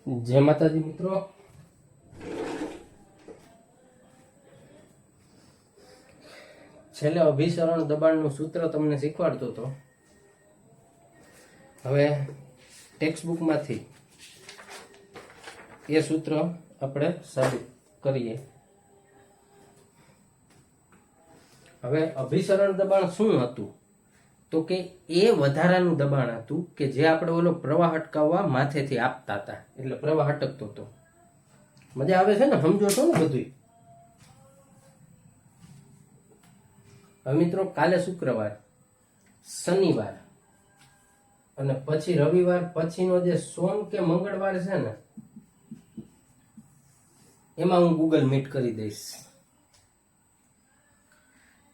जय माताजी मित्रों, छेल्ले अभिसरण दबाणનું सूत्र તમને શીખવાડતો હતો। હવે ટેક્સ્ટ માંથી એ સૂત્ર આપણે સાબિત કરીએ। હવે અભિસરણ દબાણ શું હતું? તો કે એ વધારાનું દબાણ હતું કે જે આપણે ઓલો પ્રવાહ અટકાવવા માથેથી આપતા હતા, એટલે પ્રવાહ અટકતો હતો। મજા આવે છે ને? સમજો છો ને બધું? હવે મિત્રો, કાલે શુક્રવાર, શનિવાર અને પછી રવિવાર પછીનો જે સોમ કે મંગળવાર છે ને, એમાં હું ગૂગલ મીટ કરી દઈશ।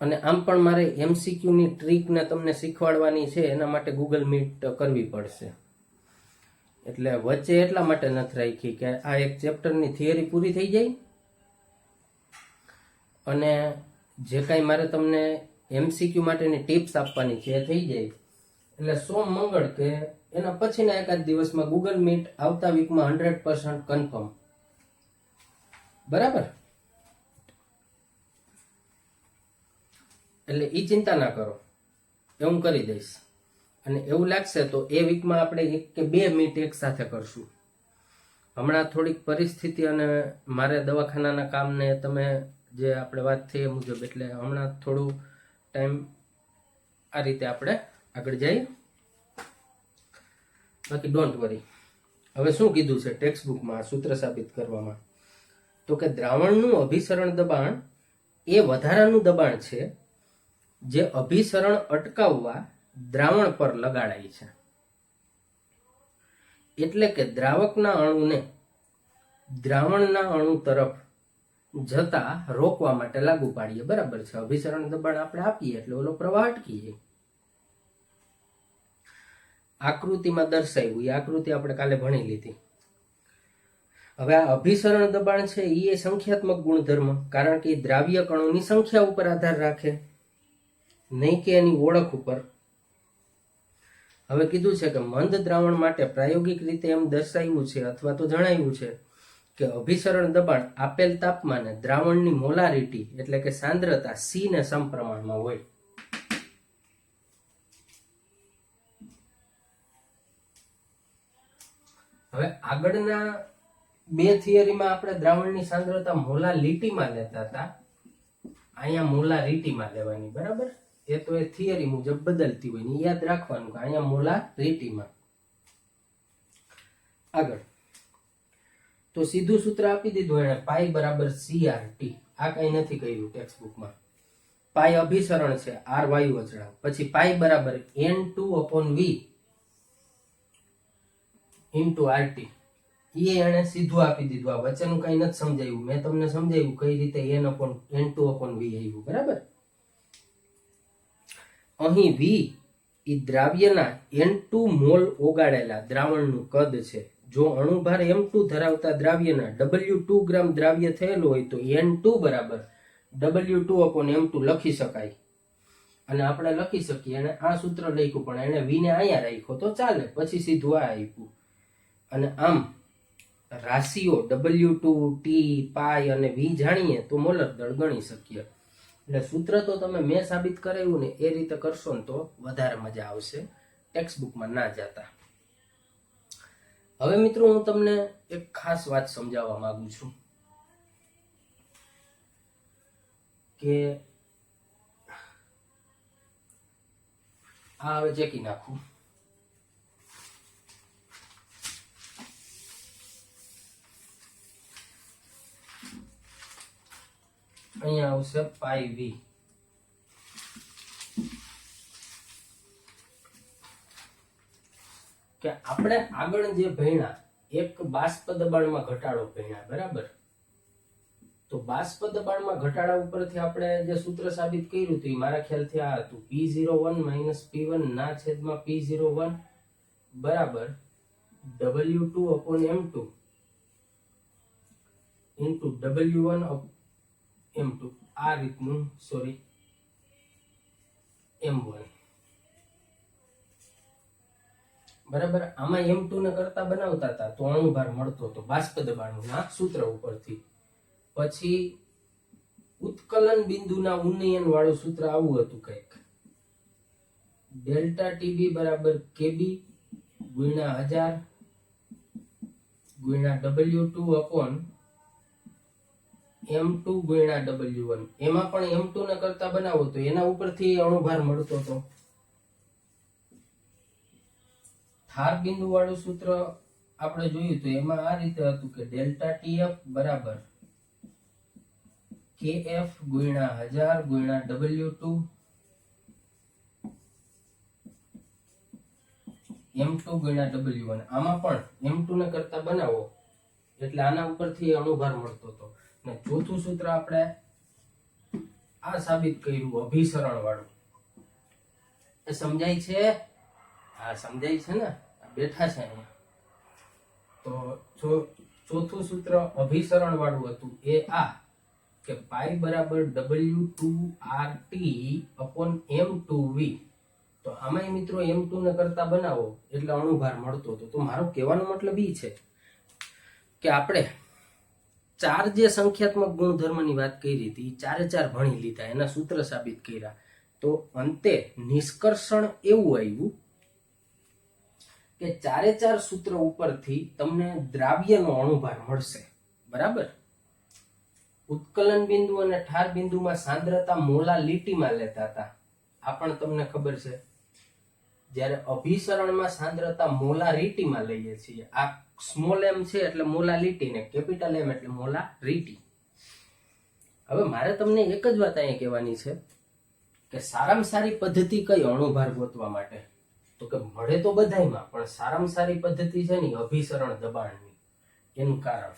અને આમ પણ મારે એમસીક્યુ ની ટ્રીક ને તમને શીખવાડવાની છે, એના માટે ગૂગલ મીટ કરવી પડશે। એટલે વચ્ચે એટલા માટે નથી રાખી કે આ એક ચેપ્ટરની થિયરી પૂરી થઈ જાય અને જે કાંઈ મારે તમને એમસીક્યુ માટેની ટિપ્સ આપવાની છે એ થઈ જાય। એટલે સોમ મંગળ કે એના પછીના એકાદ દિવસમાં ગૂગલ મીટ આવતા વીકમાં 100% કન્ફર્મ, બરાબર? એટલે એ ચિંતા ના કરો, એ હું કરી દઈશ। અને એવું લાગશે તો એ વીકમાં આપણે 1 કે 2 મીટ એક સાથે કરશું। હમણાં થોડીક પરિસ્થિતિ અને મારે દવાખાનાના કામને તમે જે આપણે વાત થઈ એ મુજબ, એટલે હમણાં થોડું ટાઈમ આ રીતે આપણે આગળ જઈએ। બાકી ડોન્ટ વરી। હવે શું કીધું છે ટેક્સ્ટ બુકમાં સૂત્ર સાબિત કરવામાં? તો કે દ્રાવણનું અભિસરણ દબાણ એ વધારાનું દબાણ છે જે અભિસરણ અટકાવવા દ્રાવણ પર લગાડાય છે। એટલે કે દ્રાવકના અણુને દ્રાવણના અણુ તરફ જતા રોકવા માટે લાગુ પાડીએ, બરાબર છે? અભિસરણ દબાણ આપણે આપીએ એટલે ઓલો પ્રવાહ અટકી જાય। આકૃતિમાં દર્શાવ્યું, એ આકૃતિ આપણે કાલે ભણી લીધી। હવે આ અભિસરણ દબાણ છે એ સંખ્યાત્મક ગુણધર્મ, કારણ કે દ્રાવ્ય કણોની સંખ્યા ઉપર આધાર રાખે, નહીં કે એની ઓળખ ઉપર। હવે કીધું છે કે મંદ દ્રાવણ માટે પ્રાયોગિક રીતે એમ દર્શાવ્યું છે અથવા તો જણાવ્યું છે કે અભિસરણ દબાણ આપેલ તાપમાને દ્રાવણની મોલારિટી એટલે કે સાંદ્રતા C ને સમપ્રમાણમાં હોય। હવે આગળના 2 થિયરીમાં આપણે દ્રાવણની સાંદ્રતા મોલાલિટીમાં લેતા હતા, અહીંયા મોલારિટીમાં લેવાની, બરાબર? એ તો એ થિયરી મુજબ બદલતી હોય ને યાદ રાખવાનું કે અહીંયા મોલારિટીમાં। આગળ તો સીધું સૂત્ર આપી દીધું એને, પાઈ બરાબર CRT। આ કઈ નથી કહ્યું ટેક્સ્ટ બુકમાં। પાઈ અભિસરણ છે, R વાયુ અચળાંક, પછી પાઈ બરાબર N2/V ઇન્ટુ RT। એને સીધું આપી દીધું, આ વચ્ચેનું કઈ નથી સમજાયું। મેં તમને સમજાવ્યું કઈ રીતે N/N2/V આવ્યું, બરાબર? અહીં V એ દ્રાવ્યના N2 મોલ ઓગાળેલા દ્રાવણનું કદ છે। જો અણુભાર M2 ધરાવતા દ્રાવ્યના W2 ગ્રામ દ્રાવ્ય થયેલું હોય તો N2 બરાબર W2/M2 લખી શકાય। અને આપણે લખી શકીએ, અને આ સૂત્ર લખ્યું પણ એને V ને અહીંયા રાખ્યો તો ચાલે, પછી સીધું આ આપ્યું। અને આમ રાશિઓ W2, T, પાઈ અને V જાણીએ તો મોલર દળ ગણી શકીએ। એટલે સૂત્ર તો તમે મેં સાબિત કરાવ્યું ને એ રીતે કરશો ને તો વધારે મજા આવશે, ટેક્સ્ટ બુકમાં ના જતા। હવે મિત્રો, હું તમને એક ખાસ વાત સમજાવવા માંગુ છું કે આ હવે ચેકી નાખું। અહીંયા આવશે પાઈ V। કે આપણે આગળ જે ભણ્યા એક બાષ્પ દબાણમાં ઘટાડો ભણ્યા, બરાબર? તો બાષ્પ દબાણમાં ઘટાડા ઉપરથી આપણે જે સૂત્ર સાબિત કર્યું હતું એ મારા ખ્યાલથી આ હતું, P01 - P1 ના છેદમાં P01 બરાબર W2/M2 ઇન્ટુ W1/M2, આ રીતનું, સોરી M1, બરાબર. આમાં M2 ને કરતા બનાવતા હતા તો અણુભાર મળતો હતો બાષ્પ દબાણના સૂત્ર ઉપરથી. પછી ઉત્કલન બિંદુના ઉન્નયન વાળું સૂત્ર આવું હતું કંઈક, ડેલ્ટા ટીબી બરાબર કેબી ગુણ્યા 1000 ગુણ્યા W2 અપોન M2 ગુણ્યા W1. એમાં પણ M2 ને કરતા બનાવો તો એના ઉપરથી અણુભાર મળતો હતો. ધાર બિંદુ વાળું સૂત્ર આપણે જોયું તો એમાં આ રીતે હતું કે ડેલ્ટા TF બરાબર KF ગુણ્યા 1000 ગુણ્યા W2 M2 ગુણ્યા W1. આમાં પણ M2 ને કરતા બનાવો એટલે આના ઉપરથી અણુભાર મળતો હતો. ને ચોથું સૂત્ર આપણે આ સાબિત કર્યું અભિસરણ વાળું. એ સમજાય છે? હા સમજાય છે ને, બેઠા છે અહીંયા. તો ચોથું સૂત્ર અભિસરણ વાળું હતું એ આ કે પાઈ બરાબર W2RT અપોન M2V. તો આમાં મિત્રો M2 ને કરતા બનાવો એટલે અણુભાર મળતો હતો. તો મારો કહેવાનો મતલબ એ છે કે આપણે ચાર જે સંખ્યાત્મક ગુણધર્મની વાત કરી હતી ચારે ચાર ભણી લીધા, એના સૂત્ર સાબિત કર્યા. તો અંતે નિષ્કર્ષણ એવું આવ્યું કે ચારે ચાર સૂત્ર ઉપરથી તમને દ્રાવ્યનો અણુભાર મળશે. બરાબર. ઉત્કલન બિંદુ અને ઠાર બિંદુમાં સાંદ્રતા મોલા લીટીમાં લેતા હતા, આ પણ તમને ખબર છે. જ્યારે અભિસરણમાં સાંદ્રતા મોલા લીટીમાં લઈએ છીએ. આ સ્મોલ m છે એટલે મોલા લીટી ને કેપિટલ M એટલે મોલા લીટી. હવે મારે તમને એક જ વાત અહીંયા કહેવાની છે કે સારામાં સારી પદ્ધતિ કઈ અણુભાર ગોતવા માટે? તો કે મળે તો બધાયમાં, પણ સારામાં સારી પદ્ધતિ છે ને અભિસરણ દબાણની. એનું કારણ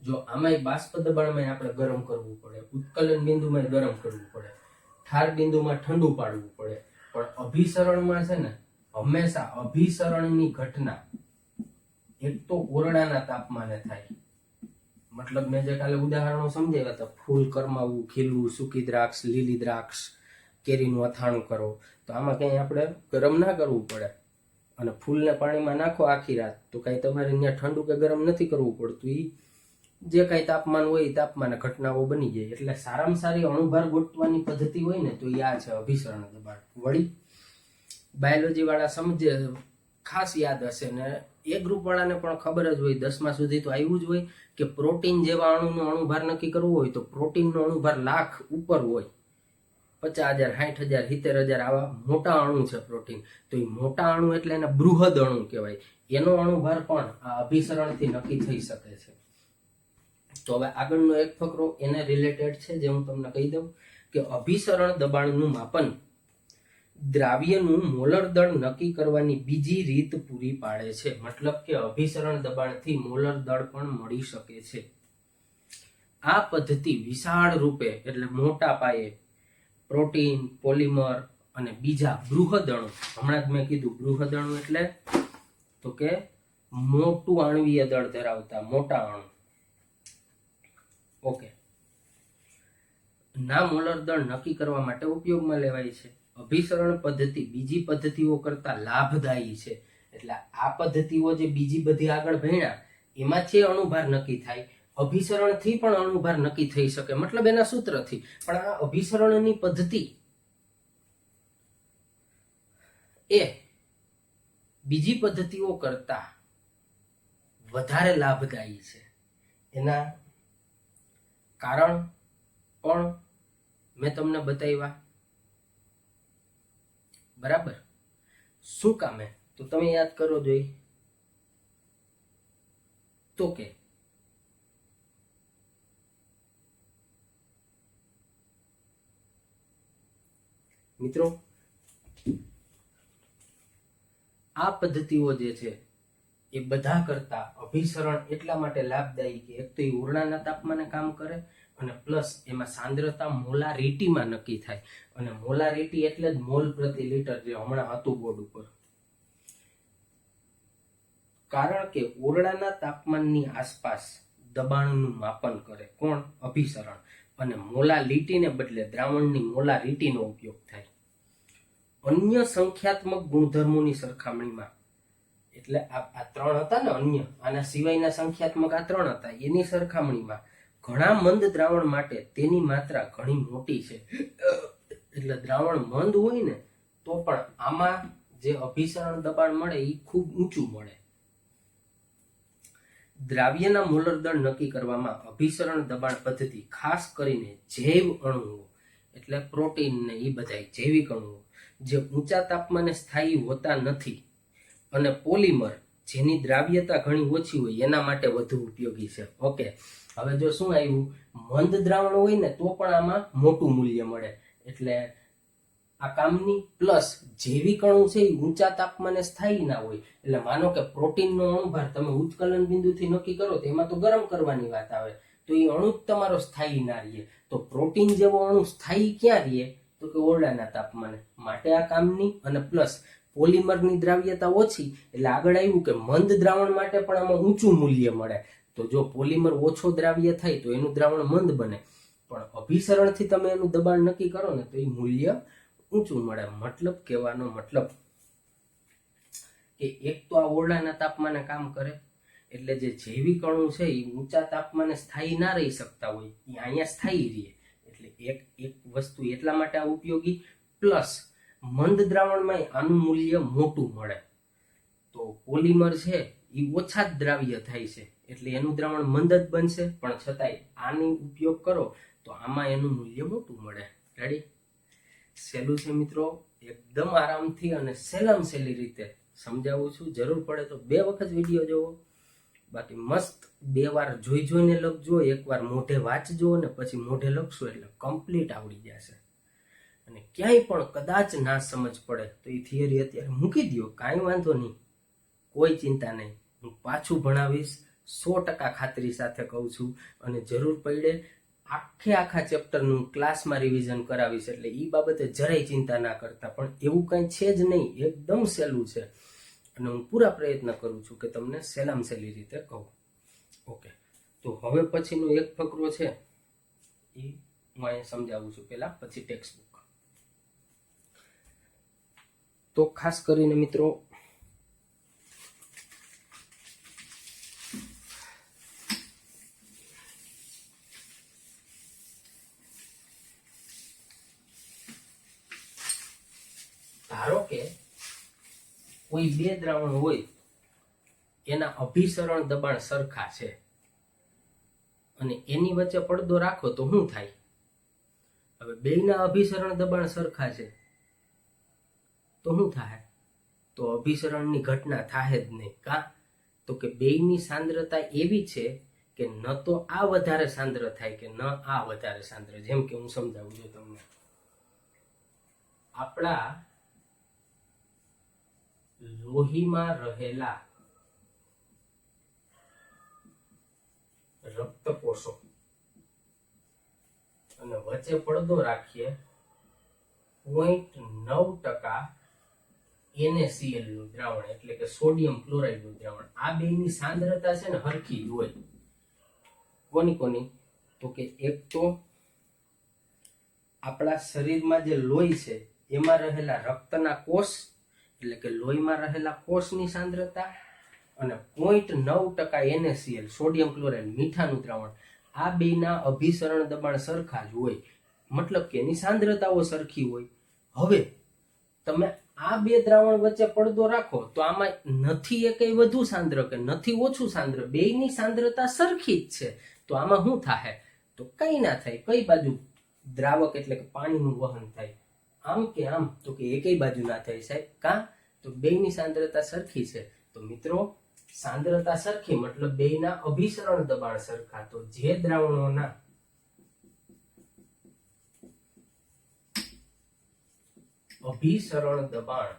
જો આમાં બાષ્પ દબાણમાં આપણે ગરમ કરવું પડે, ઉત્કલન બિંદુમાં ગરમ કરવું પડે, ઠાર બિંદુમાં ઠંડુ પાડવું પડે, પણ અભિસરણમાં છે ને હંમેશા અભિસરણની ઘટના એક તો ઓરડાના તાપમાને થાય. મતલબ મેં જે કાલે ઉદાહરણો સમજાવ્યા હતા, ફૂલ કરમાવું, ખીલવું, સૂકી દ્રાક્ષ, લીલી દ્રાક્ષ, કેરીનું અથાણું કરો, તો આમાં કઈ આપણે ગરમ ના કરવું પડે. અને ફૂલને પાણીમાં નાખો આખી રાત તો કઈ તમારે ત્યાં ઠંડુ કે ગરમ નથી કરવું પડતું. એ જે કઈ તાપમાન હોય એ તાપમાને ઘટનાઓ બની જાય. એટલે સારામાં સારી અણુભાર ગોઠવવાની પદ્ધતિ હોય ને તો આ છે અભિસરણ દબાણ. વળી બાયોલોજી વાળા સમજે, ખાસ યાદ હશે ને એ ગ્રુપ વાળાને પણ ખબર જ હોય, 10મા સુધી તો આવ્યું જ હોય કે પ્રોટીન જેવા અણુનો અણુભાર નક્કી કરવો હોય તો પ્રોટીનનો અણુભાર લાખ ઉપર હોય, 50,000, 60,000, 70,000 આવા મોટા અણુ છે પ્રોટીન. તો એ મોટા અણુ એટલે એને બૃહદ અણુ કહેવાય. એનો અણુભાર પણ આ અભિસરણથી નક્કી થઈ શકે છે. તો હવે આગળનો એક ફકરો એને રિલેટેડ છે જે હું તમને કહી દઉં કે અભિસરણ દબાણનું માપન દ્રાવ્યનું મોલર દળ નક્કી કરવાની બીજી રીત પૂરી પાડે છે. મતલબ કે અભિસરણ દબાણથી મોલર દળ પણ મળી શકે છે. આ પદ્ધતિ વિશાળ રૂપે એટલે મોટા પાયે પ્રોટીન, પોલિમર અને બીજા બૃહદ અણુ, હમણાં જ મેં કીધું બૃહદ અણુ એટલે તો કે મોટું આણ્વીય દળ ધરાવતા મોટા અણુ, ઓકે, ના મોલર દળ નક્કી કરવા માટે ઉપયોગમાં લેવાય છે. અભિસરણ પદ્ધતિ બીજી પદ્ધતિઓ કરતા લાભદાયી છે. એટલે આ પદ્ધતિઓ જે બીજી બધી આગળ ભણ્યા એમાં છે અણુભાર નક્કી થાય, અભિસરણથી પણ અણુભાર નક્કી થઈ શકે, મતલબ એના સૂત્રથી. પણ આ અભિસરણની પદ્ધતિ એ બીજી પદ્ધતિઓ કરતા વધારે લાભદાયી છે. એના કારણ પણ મેં તમને બતાવ્યા. બરાબર. શું કામે? તો તમે યાદ કરો જોઈ તો કે મિત્રો આ પદ્ધતિઓ જે છે એ બધા કરતા અભિસરણ એટલા માટે લાભદાયી કે એક તો એ ઓરડાના તાપમાને કામ કરે અને પ્લસ એમાં સાંદ્રતા મોલારિટીમાં નક્કી થાય. અને મોલારિટી એટલે જ મોલ પ્રતિ લીટર, જે હમણાં હતું બોર્ડ ઉપર. કારણ કે ઓરડાના તાપમાનની આસપાસ દબાણનું માપન કરે કોણ? અભિસરણ. અને મોલાલિટીને બદલે દ્રાવણની મોલારિટીનો ઉપયોગ થાય. અન્ય સંખ્યાત્મક ગુણધર્મોની સરખામણીમાં, એટલે આ ત્રણ હતા ને અન્ય, આના સિવાયના સંખ્યાત્મક આ ત્રણ હતા, એની સરખામણીમાં ઘણા મંદ દ્રાવણ માટે તેની માત્રા ઘણી મોટી છે. એટલે દ્રાવણ મંદ હોય ને તો પણ આમાં જે અભિસરણ દબાણ મળે એ ખૂબ ઊંચું મળે. દ્રાવ્યના મોલર દળ નક્કી કરવામાં અભિસરણ દબાણ પદ્ધતિ ખાસ કરીને જૈવ અણુઓ એટલે પ્રોટીન ને એ બધા જૈવિક અણુઓ જે ઊંચા તાપમાને સ્થાયી હોતા નથી અને પોલિમર જેની દ્રાવ્યતા ઘણી ઓછી હોય એના માટે વધુ ઉપયોગી છે. ઓકે, હવે જો શું આવ્યું, મંદ દ્રાવણ હોય ને તો પણ આમાં મોટું મૂલ્ય મળે, એટલે આ કામની. પ્લસ જૈવિક અણુ છે એ ઊંચા તાપમાને સ્થાયી ના હોય, એટલે માનો કે પ્રોટીનનો અણુભાર તમે ઉત્કલન બિંદુથી નક્કી કરો તો એમાં તો ગરમ કરવાની વાત આવે, તો એ અણુ જ તમારો સ્થાયી ના રહે. તો પ્રોટીન જેવો અણુ સ્થાયી ક્યાં રહે, તો કે ઓરડાના તાપમાને, માટે આ કામની. અને પ્લસ પોલિમરની દ્રાવ્યતા ઓછી, એટલે આગળ આવ્યું કે મંદ દ્રાવણ માટે પણ આમાં ઊંચું મૂલ્ય મળે. તો જો પોલિમર ઓછો દ્રાવ્ય થાય તો એનું દ્રાવણ મંદ બને, પણ અભિસરણથી તમે એનું દબાણ નક્કી કરો ને તો એ મૂલ્ય ઊંચું મળે. મતલબ કહેવાનો મતલબ કે એક તો આ ઓરડાના તાપમાને કામ કરે, એટલે જે જૈવિક અણુ છે એ ઊંચા તાપમાને સ્થાયી ના રહી શકતા હોય, એ અહીંયા સ્થાયી રહે, એટલે એક વસ્તુ એટલા માટે આ ઉપયોગી. પ્લસ મંદ દ્રાવણમાં આનું મૂલ્ય મોટું મળે. તો પોલિમર છે એ ઓછા જ દ્રાવ્ય થાય છે, એટલે એનું દ્રાવણ મંદ જ બનશે, પણ છતાંય આનો ઉપયોગ કરો તો આમાં એનું મૂલ્ય મોટું મળે. રેડી? સહેલું છે મિત્રો, એકદમ આરામથી અને સહેલામ સહેલી રીતે સમજાવું છું. જરૂર પડે તો 2 વખત વિડીયો જોવો, બાકી મસ્ત 2 વાર જોઈને લખજો, એકવાર મોઢે વાંચજો અને પછી મોઢે લખશો એટલે કમ્પ્લીટ આવડી જશે. અને ક્યાંય પણ કદાચ ના સમજ પડે તો એ થિયરી અત્યારે મૂકી દો, કાંઈ વાંધો નહીં, કોઈ ચિંતા નહીં, હું પાછું ભણાવીશ, 100% ખાતરી સાથે કહું છું. અને જરૂર પડે આખા ચેપ્ટરનું ક્લાસમાં રિવિઝન કરાવીશ, એટલે એ બાબતે જરાય ચિંતા ના કરતા. પણ એવું કાંઈ છે જ નહીં, એકદમ સહેલું છે, અને હું પૂરા પ્રયત્ન કરું છું કે તમને સહેલામ સહેલી રીતે કહું. ઓકે, તો હવે પછીનો એક ફકરો છે એ હું અહીંયા સમજાવું છું પહેલા, પછી ટેક્સ્ટ બુક. તો ખાસ કરીને મિત્રો ધારો કે કોઈ 2 દ્રાવણ હોય, એના અભિસરણ દબાણ સરખા છે અને એની વચ્ચે પડદો રાખો તો શું થાય? હવે બેયના અભિસરણ દબાણ સરખા છે તો શું થાય? તો અભિસરણની ઘટના થાય જ નહીં. કા? તો કે બેયની સાંદ્રતા એવી છે કે ન તો આ વધારે સાંદ્ર થાય કે ન આ વધારે સાંદ્ર. જેમ કે હું સમજાવું છું તમને, આપણા લોહીમાં રહેલા રક્તકોષો અને વચ્ચે પડદો રાખીએ 0.9% NaCl નું દ્રાવણ, એટલે કે સોડિયમ ક્લોરાઇડ નું દ્રાવણ. આ બેની સાંદ્રતા છે ને હરખી જ હોય. કોની? તો કે એક તો આપણા શરીરમાં જે લોહી છે એમાં રહેલા રક્તના કોષ, એટલે કે લોહીમાં રહેલા કોષની સાંદ્રતા, અને 0.9% NaCl સોડિયમ ક્લોરાઇડ મીઠાનું દ્રાવણ. આ બેના અભિસરણ દબાણ સરખા જ હોય, મતલબ કે એની સાંદ્રતાઓ સરખી હોય. હવે તમે આ 2 દ્રાવણ વચ્ચે પડદો રાખો તો આમાં નથી એકેય વધુ સાંદ્ર કે નથી ઓછું સાંદ્ર, બેયની સાંદ્રતા સરખી જ છે. તો આમાં શું થાય? તો કઈ ના થાય. કઈ બાજુ દ્રાવક એટલે કે પાણીનું વહન થાય? આમ કે આમ? તો કે એકેય બાજુ ના થાય સાહેબ. કા? તો બેયની સાંદ્રતા સરખી છે. તો મિત્રો સાંદ્રતા સરખી મતલબ બેયના અભિસરણ દબાણ સરખા. તો જે દ્રાવણોના અભિસરણ દબાણ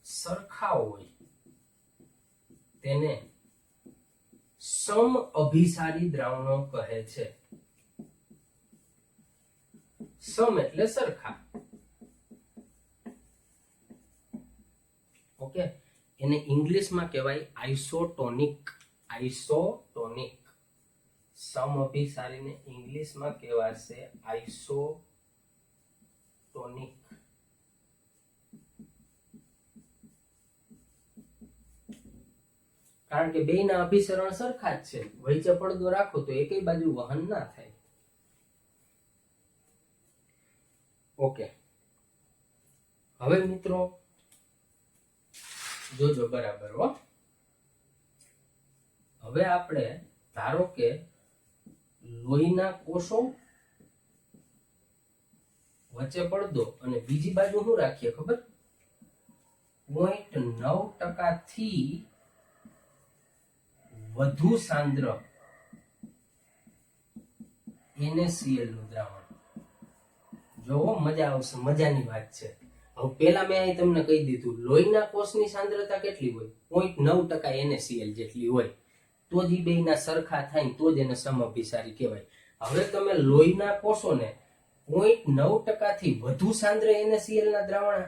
સરખા હોય તેને સમ અભિસારી દ્રાવણો કહે છે. સમ એટલે સરખા. ઓકે, એને ઇંગ્લિશમાં કહેવાય આઇસોટોનિક. આઇસોટોનિક સમઅભિસારીને ઇંગ્લિશમાં કહેવાશે આઇસોટોનિક. કારણ કે બેયના અભિસરણ સરખા જ છે. વચ્ચે પડદો રાખો તો એકેય બાજુ વહન ના થાય. ઓકે, હવે મિત્રો જોજો બરાબર હો. હવે આપણે ધારો કે લોહીના કોષો વચ્ચે પડદો અને બીજી બાજુ શું રાખીએ ખબર? 0.9% થી વધુ સાંદ્ર NaCl નું દ્રાવણ. જોવો મજા આવશે, મજાની વાત છે. હવે પેલા મેં અહીં તમને કહી દીધું લોહીના કોષની સાંદ્રતા કેટલી હોય? 0.9% NaCl જેટલી હોય. તો જ બેયના સરખા થાય તો જ એને સમઅભિસારી કહેવાય. હવે તમે લોહીના કોષોને 0.9% થી વધુ સાંદ્ર NaCl ના દ્રાવણ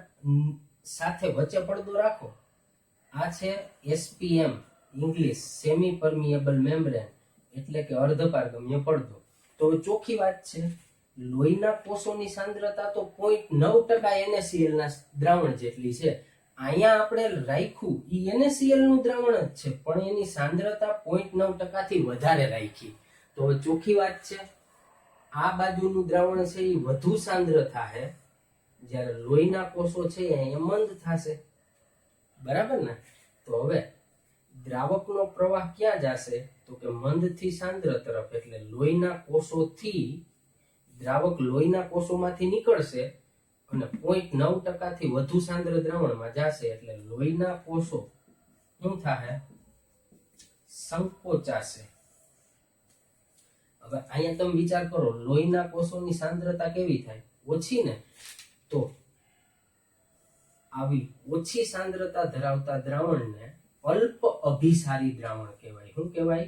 સાથે વચ્ચે પડદો રાખો. આ છે SPM, English semi permeable membrane, એટલે કે અર્ધપારગમ્ય પડદો. તો ચોખ્ખી વાત છે, લોહીના કોષોની સાંદ્રતા તો 0.9% NaCl ના દ્રાવણ જેટલી છે. અહીંયા આપણે રાખ્યું ઈ NaCl નું દ્રાવણ જ છે, પણ એની સાંદ્રતા 0.9% થી વધારે રાખી. તો ચોખ્ખી વાત છે, આ બાજુનું દ્રાવણ છે એ વધુ સાંદ્ર થાશે, જ્યારે લોહીના કોષો છે એ મંદ થશે. બરાબર ને? તો હવે દ્રાવકનો પ્રવાહ ક્યાં જશે? તો કે મંદથી સાંદ્ર તરફ. એટલે લોહીના કોષોથી દ્રાવક લોહીના કોષોમાંથી નીકળશે અને 0.9% થી વધુ સાંદ્ર દ્રાવણમાં જશે. એટલે લોહીના કોષો શું થાશે? સંકોચાશે. હવે અહીંયા તમે વિચાર કરો, લોહીના કોષોની સાંદ્રતા કેવી થાય? ઓછી ને. તો આવી ઓછી સાંદ્રતા ધરાવતા દ્રાવણને અલ્પ અભિસારી દ્રાવણ કહેવાય. શું કહેવાય?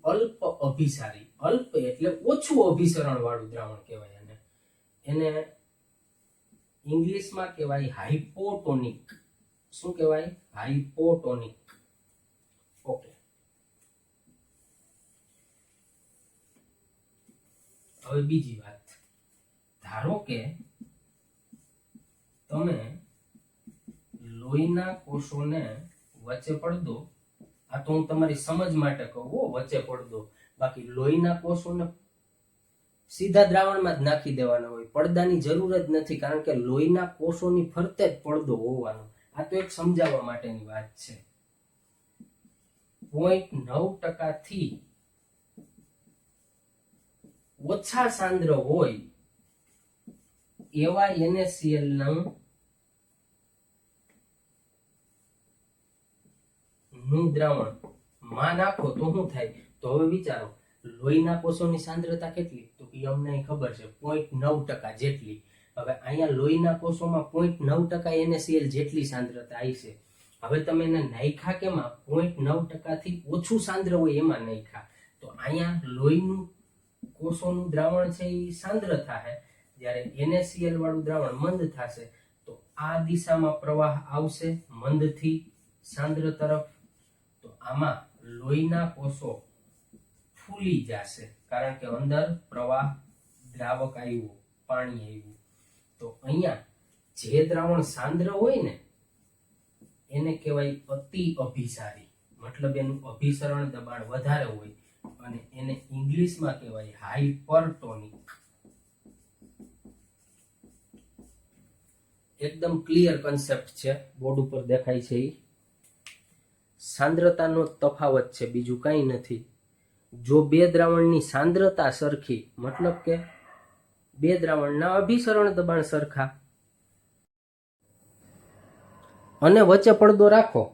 અલ્પ અભિસારી. અલ્પ એટલે ઓછું અભિસરણ વાળું દ્રાવણ કહેવાય. એને ઇંગ્લિશમાં કહેવાય હાઇપોટોનિક. શું કહેવાય? હાઇપોટોનિક. ઓકે, હવે બીજી વાત. ધારો કે તમે લોહીના કોષોને વચ્ચે પડદો, આ તો હું તમારી સમજ માટે કહું, વચ્ચે પડદો, બાકી લોહીના કોષોને સીધા દ્રાવણમાં જ નાખી દેવાના હોય. પડદાની જરૂર જ નથી, કારણ કે લોહીના કોષોની ફરતે જ પડદો હોવાનો. આ તો એક સમજાવવા માટેની વાત છે. 0.9% થી ઓછા સાંદ્ર હોય એવા NaCl નું દ્રાવણ માં નાખો તો શું થાય? તો હવે વિચારો, લોહીના કોષોની સાંદ્રતા કેટલી? તો એ અમને ખબર છે 0.9% જેટલી. હવે અહીંયા લોહીના કોષોમાં 0.9% NaCl જેટલી સાંદ્રતા આવી છે. હવે તમે એને નાખ્યા કેમાં? 0.9% થી ઓછું સાંદ્ર હોય એમાં નાખ્યા. તો અહીંયા લોહીનું કોષોનું દ્રાવણ છે એ સાંદ્ર થશે, જ્યારે NaCl વાળું દ્રાવણ મંદ થશે. તો આ દિશામાં પ્રવાહ આવશે મંદથી સાંદ્ર તરફ. તો આમાં લોહીના કોષો ફૂલી જશે, કારણ કે અંદર પ્રવાહ દ્રાવક આવ્યું, પાણી આવ્યું. તો અહીંયા જે દ્રાવણ સાંદ્ર હોય ને એને કહેવાય અતિ અભિસારી. મતલબ એનું અભિસરણ દબાણ વધારે હોય, અને એને ઇંગ્લિશમાં કહેવાય હાઇપરટોનિક. એકદમ ક્લિયર કન્સેપ્ટ છે, બોર્ડ ઉપર દેખાય છે. સાંદ્રતાનો તફાવત છે, બીજું કંઈ નથી. જો બે દ્રાવણની સાંદ્રતા સરખી, મતલબ કે બે દ્રાવણના અભિસરણ દબાણ સરખા, અને વચ્ચે પડદો રાખો,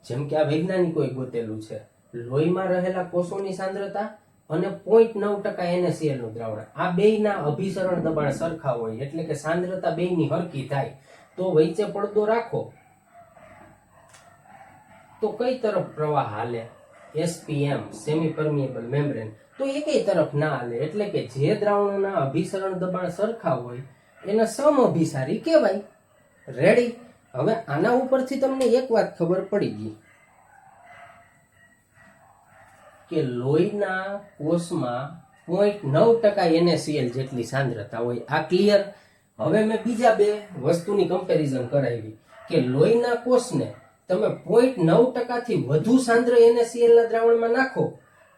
જેમ કે આ વૈજ્ઞાનિકોએ ગોતેલું છે, લોહીમાં રહેલા કોષોની સાંદ્રતા અને 0.9% NaCl નું દ્રાવણ, આ બેયના અભિસરણ દબાણ સરખા હોય, એટલે કે સાંદ્રતા બેયની હરખી થાય. તો વચ્ચે પડદો રાખો તો કઈ તરફ પ્રવાહ હાલે? SPM, semi permeable membrane. તો એકેય તરફ ના હાલે. એટલે કે જે દ્રાવણોના અભિસરણ દબાણ સરખા હોય એને સમઅભિસારી કહેવાય. રેડી? હવે આના ઉપરથી તમને એક વાત ખબર પડી ગઈ કે લોહીના કોષમાં 0.9% NaCl જેટલી સાંદ્રતા હોય. આ ક્લિયર? હવે મેં બીજા બે વસ્તુની કમ્પેરિઝન કરાવી કે લોહીના કોષને તમે 0.9% થી વધુ સાંદ્ર NaCl ના દ્રાવણમાં નાખો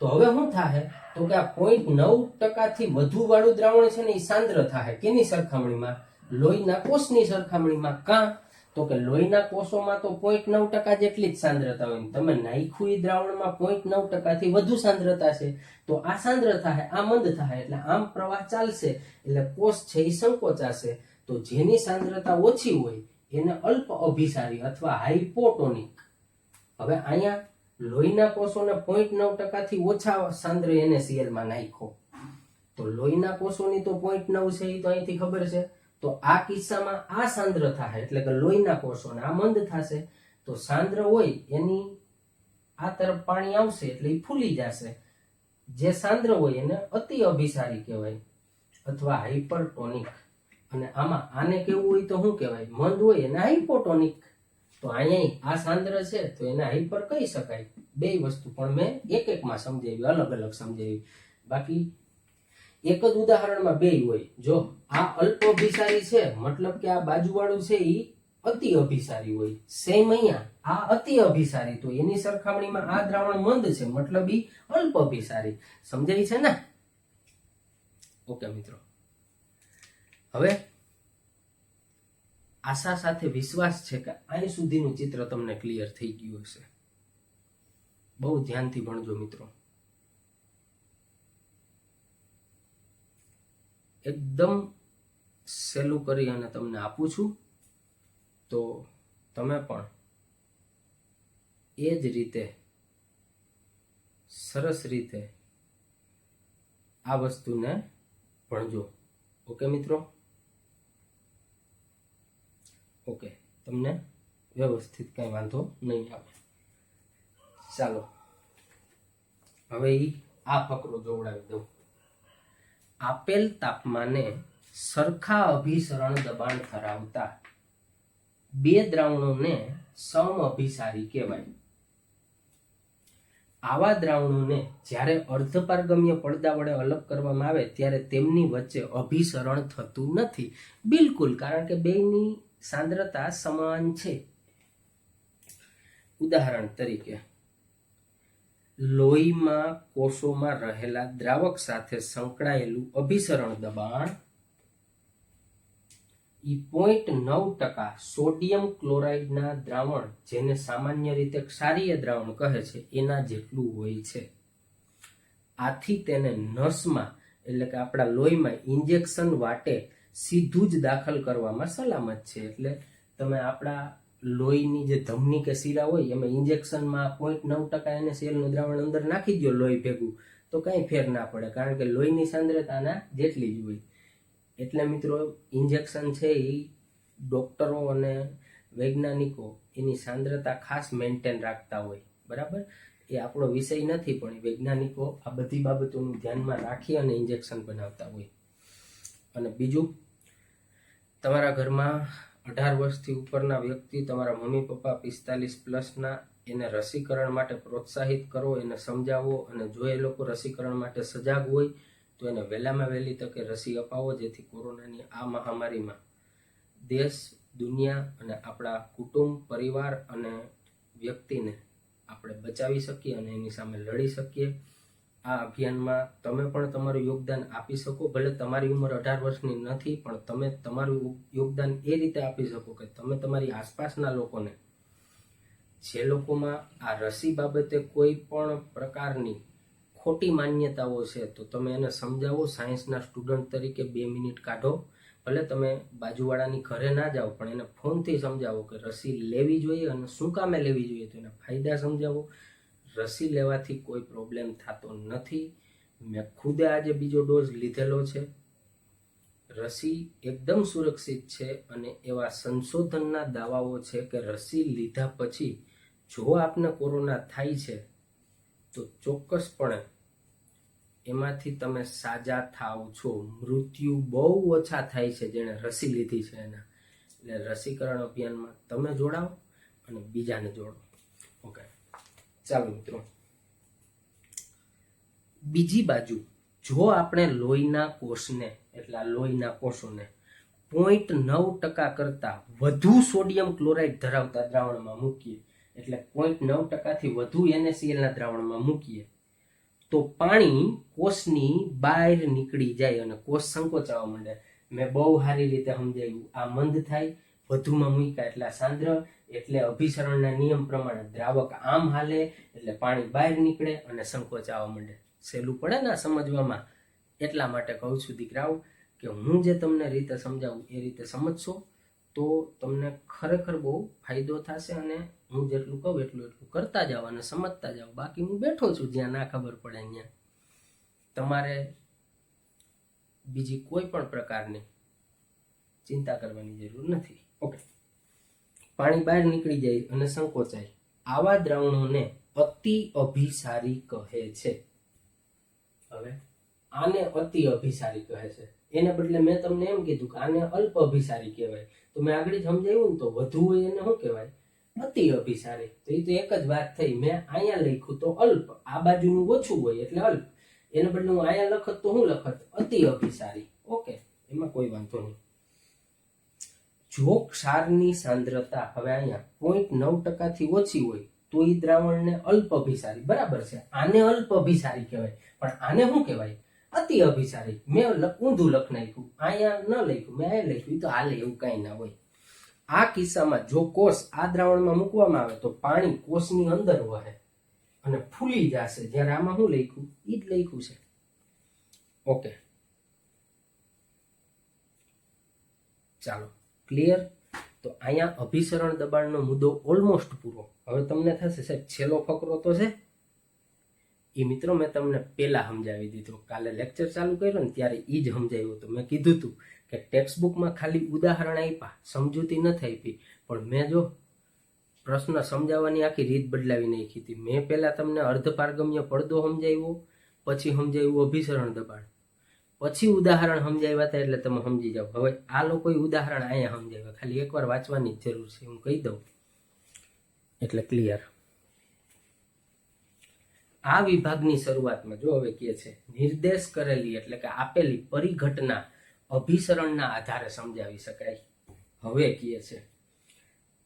તો હવે શું થાય? તો કે આ 0.9% થી વધુ વાળું દ્રાવણ છે ને એ સાંદ્ર થાય. કેની સરખામણીમાં? લોહીના કોષની સરખામણીમાં. કાં? તો કે લોહીના કોષોમાં તો 0.9% જેટલી જ સાંદ્રતા હોય. તમે નાખ્યું એ દ્રાવણમાં 0.9% થી વધુ સાંદ્રતા છે તો આ સાંદ્ર થાય, આ મંદ થાય, એટલે આમ પ્રવાહ ચાલશે, એટલે કોષ છે એ સંકોચાશે. તો જેની સાંદ્રતા ઓછી હોય એને અલ્પ અભિસારી અથવા હાઇપોટોનિક. હવે અહીંયા લોહીના કોષોને 0.9% થી ઓછા સાંદ્ર NaCl માં નાખો તો લોહીના કોષોની તો 0.9 છે એ તો અહીંથી ખબર છે. તો આ કિસ્સામાં આ સાંદ્ર થાય એટલે કે લોહીના કોષોને આ મંદ થશે. તો સાંદ્ર હોય એની આ તરફ પાણી આવશે એટલે એ ફૂલી જશે. જે સાંદ્ર હોય એને અતિ અભિસારી કહેવાય અથવા હાઇપરટોનિક. અને આમાં આને કેવું હોય તો શું કહેવાય? મંદ હોય એને હાઇપોટોનિક. તો અહીંયા આ સાંદ્ર છે તો એને હાઇપર કહી શકાય. બે વસ્તુ પણ મેં એક એકમાં સમજાવી, અલગ અલગ સમજાવી. બાકી એક જ ઉદાહરણમાં બે હોય. જો આ અલ્પ અભિસારી છે મતલબ કે આ બાજુવાળું છે એ અતિ અભિસારી હોય. સેમ અહીંયા આ અતિ અભિસારી, તો એની સરખામણીમાં આ દ્રાવણ મંદ છે મતલબ એ અલ્પ અભિસારી. સમજાય છે ને? ઓકે મિત્રો, હવે આશા સાથે વિશ્વાસ છે કે અહીં સુધીનું ચિત્ર તમને ક્લિયર થઈ ગયું હશે. બહુ ધ્યાનથી ભણજો મિત્રો. એકદમ સહેલું કરી અને તમને આપું છું તો તમે પણ એ જ રીતે સરસ રીતે આ વસ્તુને ભણજો. ઓકે મિત્રો? ઓકે, તમને વ્યવસ્થિત કઈ વાંધો નહીં આવે. ચાલો હવે આ ફકરો જોવડાવી દઉં. આપેલ તાપમાને સરખા અભિસરણ દબાણ ધરાવતા બે દ્રાવણોને સમઅભિસારી કહેવાય. આવા દ્રાવણોને જ્યારે અર્ધપારગમ્ય પડદા વડે અલગ કરવામાં આવે ત્યારે તેમની વચ્ચે અભિસરણ થતું નથી. બિલકુલ, કારણ કે બેયની સાંદ્રતા સમાન છે. ઉદાહરણ તરીકે લોહીમાં કોષોમાં રહેલા દ્રાવક સાથે સંકળાયેલું અભિસરણ દબાણ 0.9% સોડિયમ ક્લોરાઇડના દ્રાવણ, જેને સામાન્ય રીતે ક્ષારીય દ્રાવણ કહે છે, એના જેટલું હોય છે. આથી તેને નસમાં એટલે કે આપણા લોહીમાં ઇન્જેક્શન વાટે સીધું જ દાખલ કરવામાં સલામત છે. એટલે તમે આપણા લોહીની જે ધમની કે શીરા હોય એમાં ઇન્જેક્શનમાં 0.9% NaCl નું દ્રાવણ અંદર નાખી દો લોહી ભેગું તો કઈ ફેર ના પડે, કારણ કે લોહીની સાંદ્રતાના જેટલી જ હોય. એટલે મિત્રો ઇન્જેક્શન છે એ ડોક્ટરો અને વૈજ્ઞાનિકો એની સાંદ્રતા ખાસ મેન્ટેન રાખતા હોય. બરાબર? એ આપણો વિષય નથી, પણ વૈજ્ઞાનિકો આ બધી બાબતોનું ધ્યાનમાં રાખી અને ઇન્જેક્શન બનાવતા હોય. અને બીજું, તમારા ઘરમાં 18 વર્ષથી ઉપરના વ્યક્તિ, તમારા મમ્મી પપ્પા 45+ના, એને રસીકરણ માટે પ્રોત્સાહિત કરો, એને સમજાવો. અને જો એ લોકો રસીકરણ માટે સજાગ હોય તો એને વહેલામાં વહેલી તકે રસી અપાવો, જેથી કોરોનાની આ મહામારીમાં દેશ, દુનિયા અને આપણા કુટુંબ, પરિવાર અને વ્યક્તિને આપણે બચાવી શકીએ અને એની સામે લડી શકીએ. આ અભિયાનમાં તમે પણ તમારું યોગદાન આપી શકો. ભલે તમારી ઉંમર 18 વર્ષની નથી, પણ તમે તમારું યોગદાન એ રીતે આપી શકો કે તમે તમારી આસપાસના લોકોને, જે લોકોમાં આ રસી બાબતે કોઈ પણ પ્રકારની ખોટી માન્યતાઓ છે, તો તમે એને સમજાવો. સાયન્સના સ્ટુડન્ટ તરીકે 2 મિનિટ કાઢો. ભલે તમે બાજુવાળાની ઘરે ના જાઓ, પણ એને ફોનથી સમજાવો કે રસી લેવી જોઈએ અને શું કામે લેવી જોઈએ, તો એના ફાયદા સમજાવો. રસી લેવાથી કોઈ પ્રોબ્લેમ થતો નથી. મેં ખુદે આજે બીજો ડોઝ લીધેલો છે. રસી એકદમ સુરક્ષિત છે અને એવા સંશોધનના દાવાઓ છે કે રસી લીધા પછી જો આપને કોરોના થાય છે તો ચોક્કસપણે એમાંથી તમે સાજા થાવ છો. મૃત્યુ બહુ ઓછા થાય છે જેણે રસી લીધી છે એના. એટલે રસીકરણ અભિયાનમાં તમે જોડાઓ અને બીજાને જોડો. ઓકે, ચાલો મિત્રો, બીજી બાજુ જો આપણે લોહીના કોષને એટલે લોહીના કોષોને 0.9% કરતા વધુ સોડિયમ ક્લોરાઇડ ધરાવતા દ્રાવણમાં મૂકીએ એટલે 0.9%થી વધુ NaCl ના દ્રાવણમાં મૂકીએ તો પાણી કોષની બહાર નીકળી જાય અને કોષ સંકોચાવા માંડે. મેં બહુ સારી રીતે સમજાવ્યું. આ મંદ થાય, વધુમાં મૂક્યા એટલે સાંદ્ર, એટલે અભિસરણના નિયમ પ્રમાણે દ્રાવક આમ હાલે એટલે પાણી બહાર નીકળે અને સંકોચાવા માંડે. સહેલું પડે ને સમજવામાં. એટલા માટે કહું છું દીકરાઓ કે હું જે તમને રીતે સમજાવું એ રીતે સમજશો તો તમને ખરેખર બહુ ફાયદો થશે અને હું જેટલું કહું એટલું કરતા જાઓ અને સમજતા જાઓ. બાકી હું બેઠો છું જ્યાં ના ખબર પડે અહીંયા. તમારે બીજી કોઈ પણ પ્રકારની ચિંતા કરવાની જરૂર નથી. ઓકે, પાણી બહાર નીકળી જાય અને સંકોચાય, આવા દ્રાવણોને અતિ અભિસારી કહે છે. હવે આને અતિ અભિસારી કહે છે, એને બદલે મેં તમને એમ કીધું કે આને અલ્પ અભિસારી કહેવાય. તો મેં આગળ જ સમજાવ્યું ને, તો વધુ હોય એને શું કહેવાય? અતિ અભિસારી. તો એ તો એક જ વાત થઈ. મેં અહીંયા લખ્યું તો અલ્પ, આ બાજુનું ઓછું હોય એટલે અલ્પ. એને બદલે હું અહીંયા લખત તો હું લખત? અતિ અભિસારી. ઓકે, એમાં કોઈ વાંધો નહીં. જો ક્ષારની સાંદ્રતા હવે અહીંયા 0.9%થી ઓછી હોય તો એ દ્રાવણને અલ્પ અભિસારી, બરાબર છે. આને અલ્પ અભિસારી કહેવાય, પણ આને શું કહેવાય? અતિ અભિસારી. મેં ઊંધું લખ નાખ્યું, અહીંયા ન લખ્યું, મેં અહીંયા લખ્યું. તો હાલે, એવું કઈ ના હોય. આ કિસ્સામાં જો કોષ આ દ્રાવણમાં મૂકવામાં આવે તો પાણી કોષની અંદર વહે અને ફૂલી જશે. જ્યારે આમાં શું લખ્યું? એ જ લખ્યું છે. ઓકે, ચાલો, ક્લિયર. તો અહીંયા અભિસરણ દબાણનો મુદ્દો ઓલમોસ્ટ પૂરો. હવે તમને થશે સાહેબ છેલ્લો ફકરો તો છે. એ મિત્રો મેં તમને પહેલા સમજાવી દીધો. કાલે લેક્ચર ચાલુ કર્યો ને ત્યારે એ જ સમજાવ્યું હતું. મેં કીધું હતું કે ટેક્સ્ટ બુકમાં ખાલી ઉદાહરણ આપ્યા, સમજૂતી નથી આપી, પણ મેં જો પ્રશ્ન સમજાવવાની આખી રીત બદલાવી નાખી હતી. મેં પહેલા તમને અર્ધપારગમ્ય પડદો સમજાવ્યો, પછી સમજાવ્યું અભિસરણ દબાણ, પછી ઉદાહરણ સમજાવ્યા હતા. એટલે તમે સમજી જાઓ. હવે આ લોકોએ ઉદાહરણ અહીંયા સમજાવ્યા, ખાલી એકવાર વાંચવાની જ જરૂર છે. હું કહી દઉં એટલે ક્લિયર. આ વિભાગની શરૂઆતમાં જો હવે કહે છે નિર્દેશ કરેલી એટલે કે આપેલી પરિઘટના અભિસરણના આધારે સમજાવી શકાય. હવે કહે છે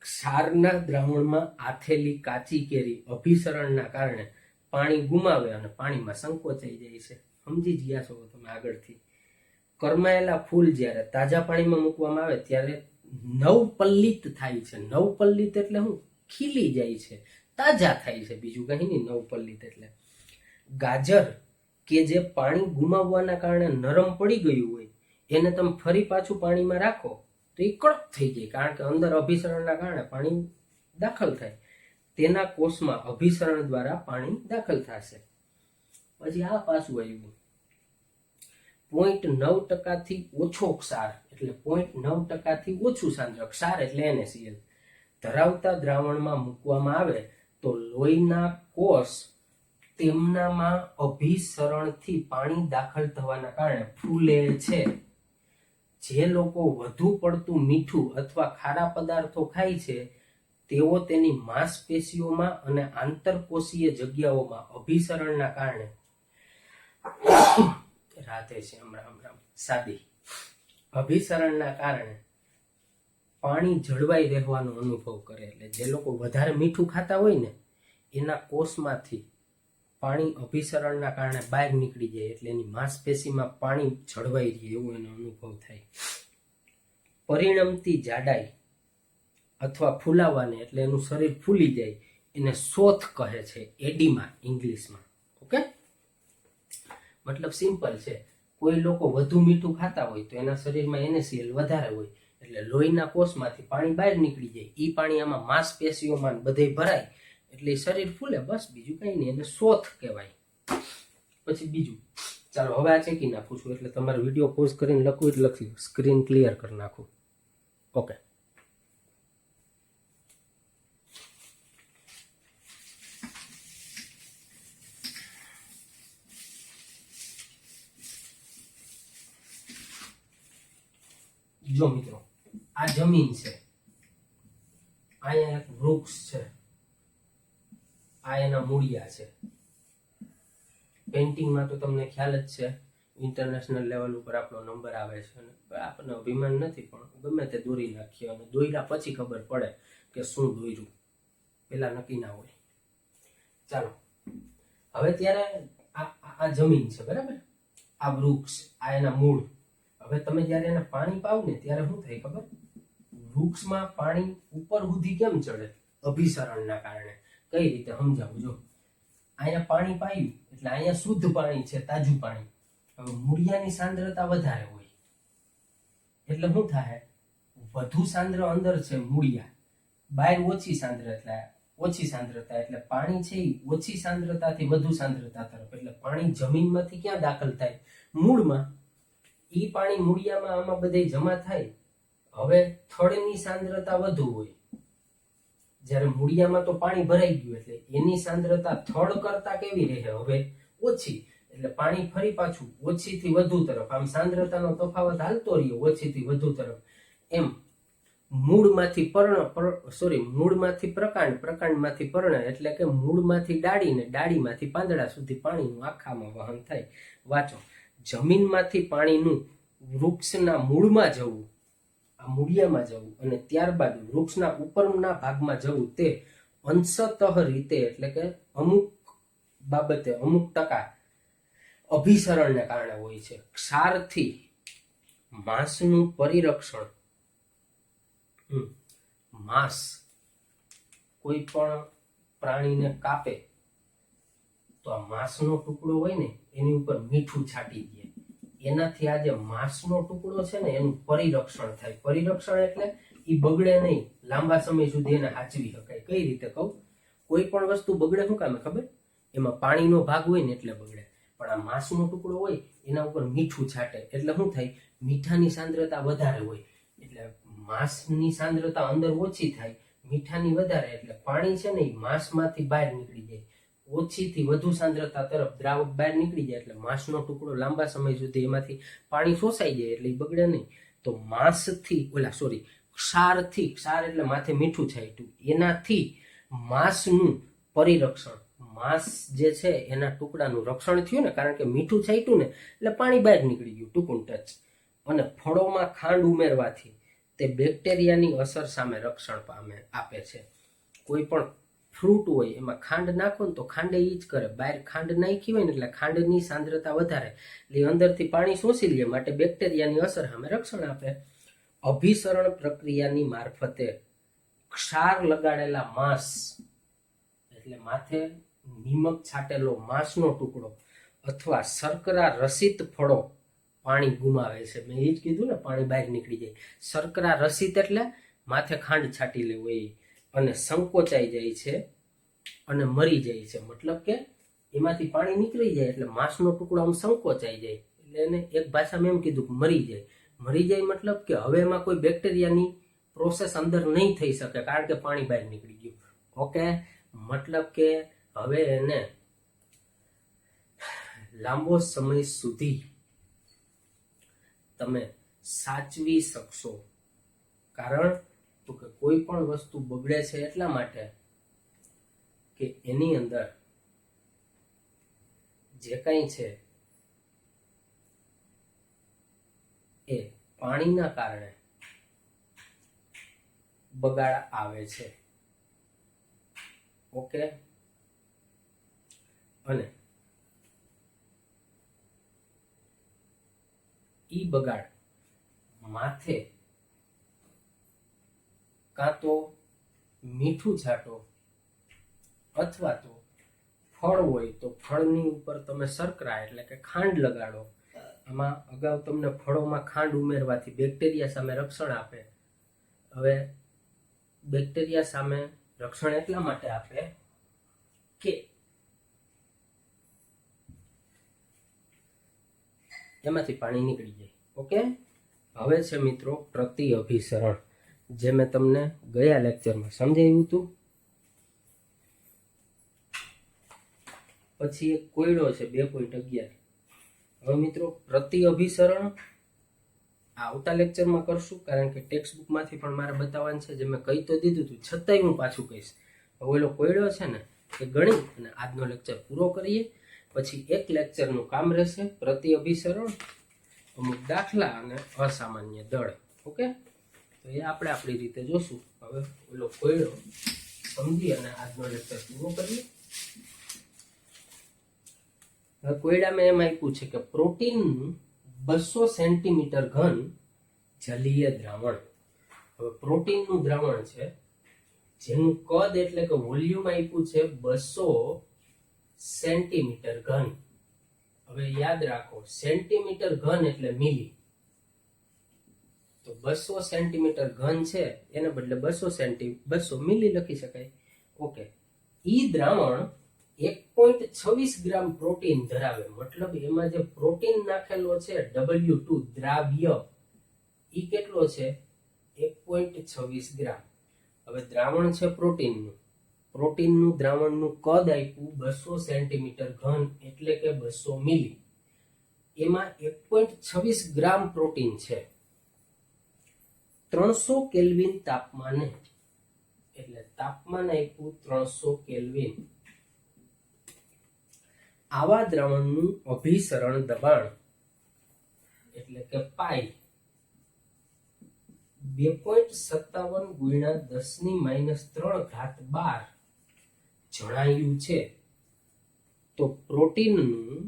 ક્ષારના દ્રાવણમાં આથેલી કાચી કેરી અભિસરણના કારણે પાણી ગુમાવે અને પાણીમાં સંકોચાઈ જાય છે. સમજી જ ગયા છો તમે આગળથી. કરમાયેલા ફૂલ જ્યારે તાજા પાણીમાં મૂકવામાં આવે ત્યારે નવપલ્લિત થાય છે. નવપલ્લિત એટલે શું? ખીલી જાય છે, તાજા થાય છે, બીજું કઈ નહીં. નવપલ્લિત એટલે ગાજર કે જે પાણી ગુમાવવાના કારણે નરમ પડી ગયું હોય એને તમે ફરી પાછું પાણીમાં રાખો તો એ કડક થઈ જાય, કારણ કે અંદર અભિસરણના કારણે પાણી દાખલ થાય. તેના કોષમાં અભિસરણ દ્વારા પાણી દાખલ થશે. પછી આ પાછું આવ્યું 0.9%થી ઓછો ક્ષાર એટલે 0.9%થી ઓછું સાંદ્ર ક્ષાર એટલે NaCl ધરાવતા દ્રાવણમાં મૂકવામાં આવે તો લોહીના કોષ તેમનામાં અભિસરણથી પાણી દાખલ થવાના કારણે ફૂલે છે. જે લોકો વધુ પડતું મીઠું અથવા ખારા પદાર્થો ખાય છે તેઓ તેની માંસપેશીઓમાં અને આંતરકોષીય જગ્યાઓમાં અભિસરણના કારણે અભિસરણના કારણે પાણી જળવાઈ રહેવાનો અનુભવ કરે. એટલે જે લોકો વધારે મીઠું ખાતા હોય ને એના કોષમાંથી પાણી અભિસરણના કારણે બહાર નીકળી જાય એટલે એની માંસપેશીમાં પાણી જળવાઈ રહે એવો એનો અનુભવ થાય. પરિણમતી જાડાઈ અથવા ફૂલાવાને એટલે એનું શરીર ફૂલી જાય એને શોથ કહે છે, એડીમા ઇંગ્લિશમાં. ઓકે, મતલબ સિમ્પલ છે. કોઈ લોકો વધુ મીઠું ખાતા હોય તો એના શરીરમાં NaCl વધારે હોય એટલે લોહીના કોષમાંથી પાણી બહાર નીકળી જાય. એ પાણી આમાં માંસપેશીઓમાં બધે ભરાય એટલે શરીર ફૂલે, બસ બીજું કઈ નહીં. એને શોથ કહેવાય. પછી બીજું, ચાલો હવે આ ચેકી નાખું છું એટલે તમારે વિડીયો પોઝ કરીને લખવું એટલે લખી સ્ક્રીન ક્લિયર કરી નાખું. ઓકે, જો મિત્રો આ જમીન છે, અહીંયા એક વૃક્ષ છે, આ એના મૂળિયા છે. પેઇન્ટિંગમાં તો તમને ખ્યાલ જ છે, ઇન્ટરનેશનલ લેવલ ઉપર આપણો નંબર આવે છે અને આપણને અભિમાન નથી, પણ ગમે તે દોરી નાખીએ અને દોર્યા પછી ખબર પડે કે શું દોર્યું, પેલા નક્કી ના હોય. ચાલો હવે ત્યારે આ જમીન છે બરાબર, આ વૃક્ષ, આ એના મૂળ. હવે તમે જ્યારે એને પાણી પાવ ને ત્યારે શું થાય ખબર? વૃક્ષમાં પાણી ઉપર સુધી કેમ ચડે? અભિસરણના કારણે. કઈ રીતે સમજાવું જો. અહીંયા પાણી પાયું એટલે અહીંયા શુદ્ધ પાણી છે, તાજું પાણી. હવે મૂળિયાની સાંદ્રતા વધારે હોય એટલે શું થાય? વધુ સાંદ્ર અંદર છે મૂળિયા, બહાર ઓછી સાંદ્રતા એટલે પાણી છે એ ઓછી સાંદ્રતાથી વધુ સાંદ્રતા તરફ. એટલે પાણી જમીનમાંથી ક્યાં દાખલ થાય? મૂળમાં. ઈ પાણી મૂળિયામાં આમાં બધે જમા થાય. હવે થડની સાંદ્રતા વધુ હોય, જ્યારે મૂળિયામાં તો પાણી ભરાઈ ગયું એટલે એની સાંદ્રતા થડ કરતા કેવી રહે? હવે ઓછી. એટલે પાણી ફરી પાછું ઓછીથી વધુ તરફ, આમ સાંદ્રતાનો તફાવત હાલતો રહ્યો ઓછીથી વધુ તરફ. એમ મૂળમાંથી પ્રકાંડ, પ્રકાંડમાંથી પર્ણ, એટલે કે મૂળમાંથી ડાળી ને ડાળીમાંથી પાંદડા સુધી પાણીનું આખામાં વહન થાય. વાંચો, જમીનમાંથી પાણીનું વૃક્ષના મૂળમાં જવું, આ મૂળિયામાં જવું, અને ત્યારબાદ વૃક્ષના ઉપરના ભાગમાં જવું, તે અંશતઃ રીતે એટલે કે અમુક બાબતે અમુક ટકા અભિસરણને કારણે હોય છે. ક્ષારથી માંસનું પરિરક્ષણ. માંસ કોઈ પણ પ્રાણીને કાપે તો આ માંસનો ટુકડો હોય ને એની ઉપર મીઠું છાંટી દે, એનાથી આ જે માંસનો ટુકડો છે ને એનું પરિરક્ષણ થાય. પરિરક્ષણ એટલે એ બગડે નહીં, લાંબા સમય સુધી એને સાચવી શકાય. કઈ રીતે કહું? કોઈ પણ વસ્તુ બગડે શું કામે ખબર? એમાં પાણીનો ભાગ હોય ને એટલે બગડે. પણ આ માંસનો ટુકડો હોય એના ઉપર મીઠું છાંટે એટલે શું થાય? મીઠાની સાંદ્રતા વધારે હોય એટલે માંસની સાંદ્રતા અંદર ઓછી થાય, મીઠાની વધારે એટલે પાણી છે ને એ માંસમાંથી બહાર નીકળી જાય. ઓછીથી વધુ સાંદ્રતા તરફ દ્રાવક બહાર નીકળી જાય એટલે માંસનો ટુકડો લાંબા સમય સુધી એમાંથી પાણી શોષાઈ જાય એટલે એ બગડે નહીં. તો ક્ષાર એટલે માથે મીઠું છાંટ્યું, એનાથી માંસનું પરિરક્ષણ, માંસ જે છે એના ટુકડાનું રક્ષણ થયું ને, કારણ કે મીઠું છાંટ્યું ને એટલે પાણી બહાર નીકળી ગયું, ટૂંકું ટચ. અને ફળોમાં ખાંડ ઉમેરવાથી તે બેક્ટેરિયાની અસર સામે રક્ષણ આપે છે. કોઈ પણ ફ્રૂટ હોય એમાં ખાંડ નાખો ને તો ખાંડ એ જ કરે, બહાર ખાંડ નાખી હોય ને એટલે ખાંડની સાંદ્રતા વધારે એટલે અંદરથી પાણી શોષી લે, માટે બેક્ટેરિયાની અસર સામે રક્ષણ આપે. અભિસરણ પ્રક્રિયાની મારફતે ક્ષાર લગાડેલા માંસ એટલે માથે નિમક છાટેલો માંસનો ટુકડો અથવા શર્કરા રસિત ફળો પાણી ગુમાવે છે. મેં એ જ કીધું ને, પાણી બહાર નીકળી જાય. શર્કરા રસિત એટલે માથે ખાંડ છાટી લેવું એ, અને સંકોચાઈ જાય છે અને મરી જાય છે. મતલબ કે એમાંથી પાણી નીકળી જાય એટલે માંસનો ટુકડો આમ સંકોચાઈ જાય એટલે એને એક ભાષામાં એમ કીધું કે મરી જાય. મરી જાય મતલબ કે હવે એમાં કોઈ બેક્ટેરિયાની પ્રોસેસ અંદર નહીં થઈ શકે કારણ કે પાણી બહાર નીકળી ગયું. ઓકે, મતલબ કે હવે એને લાંબો સમય સુધી તમે સાચવી શકશો. કારણ તો કે કોઈ પણ વસ્તુ બગડે છે એટલા માટે કે એની અંદર જે કંઈ છે એ પાણીના કારણે બગાડ આવે છે. ઓકે, અને ઈ બગાડ માથે કાં તો મીઠું છાંટો અથવા તો ફળ હોય તો ફળની ઉપર તમે શર્કરા એટલે કે ખાંડ લગાડો. આમાં અગાઉ તમને ફળોમાં ખાંડ ઉમેરવાથી બેક્ટેરિયા સામે રક્ષણ આપે. હવે બેક્ટેરિયા સામે રક્ષણ એટલા માટે આપે કે એમાંથી પાણી નીકળી જાય. ઓકે, હવે છે મિત્રો પ્રતિ અભિસરણ, જે મેં તમને ગયા લેક્ચરમાં સમજાવ્યું હતું. પછી એક કોયડો છે 2.11. હવે મિત્રો પ્રતિ અભિસરણ આવતા લેક્ચરમાં કરશું, કારણ કે ટેક્સ્ટ બુકમાંથી પણ મારે બતાવવાનું છે. જે મેં કહી તો દીધું હતું છતાંય હું પાછું કહીશ. હવે ઓલો કોયડો છે ને એ ગણી અને આજનો લેક્ચર પૂરો કરીએ. પછી એક લેક્ચરનું કામ રહેશે, પ્રતિ અભિસરણ, અમુક દાખલા અને અસામાન્ય દળ. ઓકે, તો એ આપણે આપણી રીતે જોશું. હવે ઓલો કોયડો સમજી અને આજનો લેક્ચર પૂરો કરીએ. હવે કોયડામાં એમ આપ્યું છે કે પ્રોટીનનું 200 સેન્ટીમીટર ઘન જલીય દ્રાવણ. હવે પ્રોટીનનું દ્રાવણ છે જેનું કદ એટલે કે વોલ્યુમ આપ્યું છે 200 સેન્ટીમીટર ઘન. હવે યાદ રાખો, સેન્ટીમીટર ઘન એટલે મિલી, તો 200 સેન્ટીમીટર ઘન છે એને બદલે 200 મિલી લખી શકાય. ઓકે, ઈ દ્રાવણ 1.26 ગ્રામ પ્રોટીન ધરાવે. મતલબ એમાં જે પ્રોટીન નાખેલો છે W2 દ્રાવ્ય, ઈ કેટલો છે? 1.26 ગ્રામ. હવે દ્રાવણ છે પ્રોટીનનું દ્રાવણનું કદ આપ્યું 200 સેન્ટીમીટર ઘન એટલે કે 200 મિલી. એમાં 1.26 ગ્રામ પ્રોટીન છે. 300 કેલ્વિન તાપમાને, એટલે તાપમાન આપ્યું 300 કેલ્વિન. આવા દ્રાવણનું અભિસરણ દબાણ એટલે કે પાઈ 2.57 ગુણ્યા 10⁻³ બાર જણાયું છે. તો પ્રોટીનનું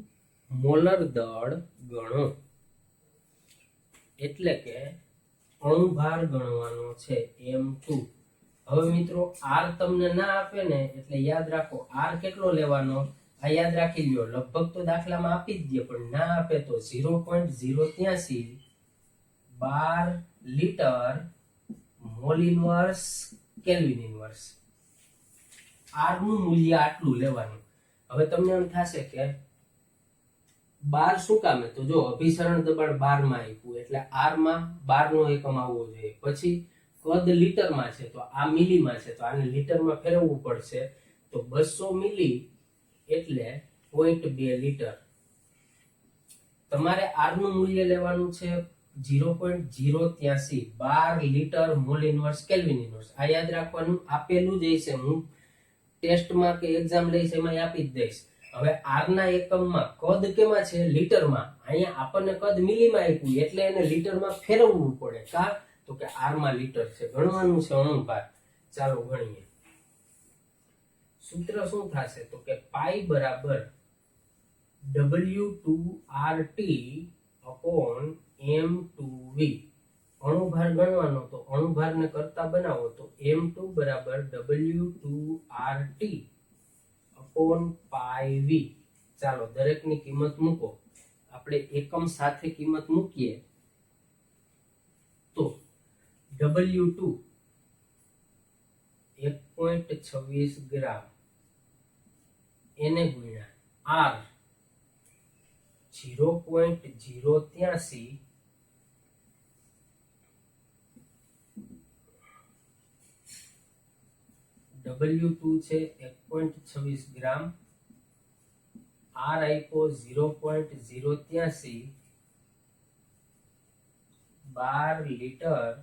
મોલર દળ ગણો, એટલે કે અણુભાર ગણવાનો છે M2. હવે મિત્રો R તમને ના આપે ને એટલે યાદ રાખો R કેટલો લેવાનો, આ યાદ રાખી લ્યો. લગભગ તો દાખલામાં આપી જ દે, પણ ના આપે તો 0.083 12 litre mall inverse kelvin inverse. R નું મૂલ્ય આટલું લેવાનું. હવે તમને એમ થશે કે 12 શું કામે, તો જો અભિસરણ દબાણ 12 માં આપ્યું એટલે R માં 12 નો એકમ આવવો જોઈએ. પછી કદ લીટરમાં છે તો આ મિલીમાં છે, તો આને લીટરમાં ફેરવવું પડશે. તો 200 મિલી એટલે 0.2 લીટર. તમારે R નું મૂલ્ય લેવાનું છે 0.083 12 litre mall inverse kelvin inverse. આ યાદ રાખવાનું, આપેલું જ હશે. હું ટેસ્ટમાં કે એક્ઝામ લઈશ એમાં આપી જ દઈશ. હવે R ના એકમમાં કદ કેમાં છે? લીટરમાં. અહીંયા આપણને કદ મિલીમાં આપ્યું એટલે એને લીટરમાં ફેરવવું પડે. કા તો કે R માં લીટર છે, ગણવાનું છે અણુભાર. ચાલો ગણીએ. સૂત્ર શું થશે? તો કે પાઈ બરાબર W2RT upon M2V. અણુભાર ગણવાનો, તો અણુભારને કરતા બનાવો તો M2 બરાબર W2RT upon પાઈ V. ચાલો દરેકની કિંમત મૂકો. આપણે એકમ સાથે કિંમત મૂકીએ તો W2 1.26 ગ્રામ એને ગુણ્યા R 0.083 W2 છે 1.26 ગ્રામ, R આપ્યો 0.083 12 litre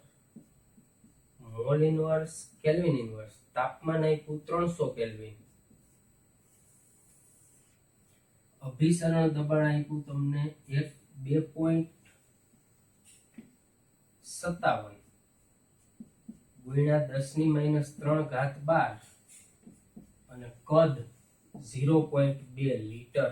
mall inverse kelvin inverse. તાપમાન આપ્યું 300 કેલ્વિન. અભિસરણ દબાણ આપ્યું તમને 2.57 ગુણ્યા 10⁻³ બાર અને કદ 0.2 લીટર.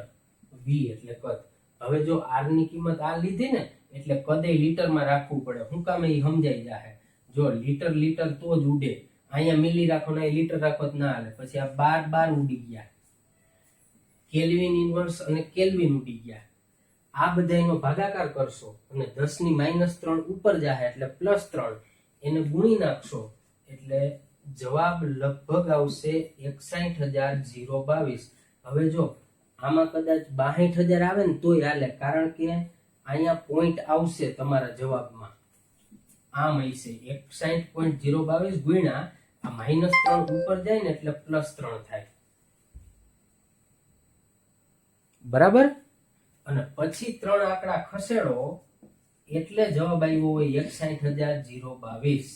V એટલે કદ. હવે જો R ની કિંમત આ લીધી ને એટલે કદે લીટરમાં રાખવું પડે. હું કામ એ સમજાઈ જાય. જો લીટર લીટર તો જ ઉડે. અહીંયા મિલી રાખો ને લીટર રાખો તો ના હાલે. પછી આ 12 ઉડી ગયા, કેલ્વિન ઇનવર્સ અને કેલ્વિન ઉડી ગયા. આ બધાનો ભાગાકાર કરશો અને 10⁻³ ઉપર જાય એટલે +3. એને ગુણી નાખશો એટલે જવાબ લગભગ આવશે 61,022. હવે જો આમાં કદાચ 62,000 આવે ને તોય હાલે, કારણ કે અહીંયા પોઈન્ટ આવશે તમારા જવાબમાં. આમ હશે 61.022 ગુણ્યા આ -3 ઉપર જાય ને એટલે +3 થાય. બરાબર. અને પછી 3 આંકડા ખસેડો એટલે જવાબ આવ્યો હોય 61,022.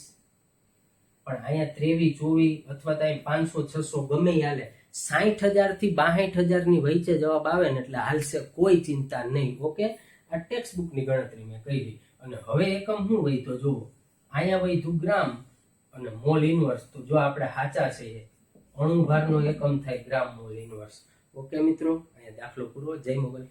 પણ અહીંયા 23, 24 અથવા તો 500, 600 ગમે હાલે. 60,000 થી 62,000 ની વચ્ચે જવાબ આવે ને એટલે હાલશે, કોઈ ચિંતા નહીં. ઓકે, આ ટેક્સ્ટ બુક ની ગણતરી મેં કરી. અને હવે એકમ શું વહી તો જુઓ, અહીંયા વહીધું ગ્રામ અને મોલ ઇનવર્સ. તો જો આપણે સાચા છે, અણુભારનો એકમ થાય ગ્રામ મોલ ઇનવર્સ. ઓકે મિત્રો, અહીંયા દાખલો પૂરો. જય મોગલ.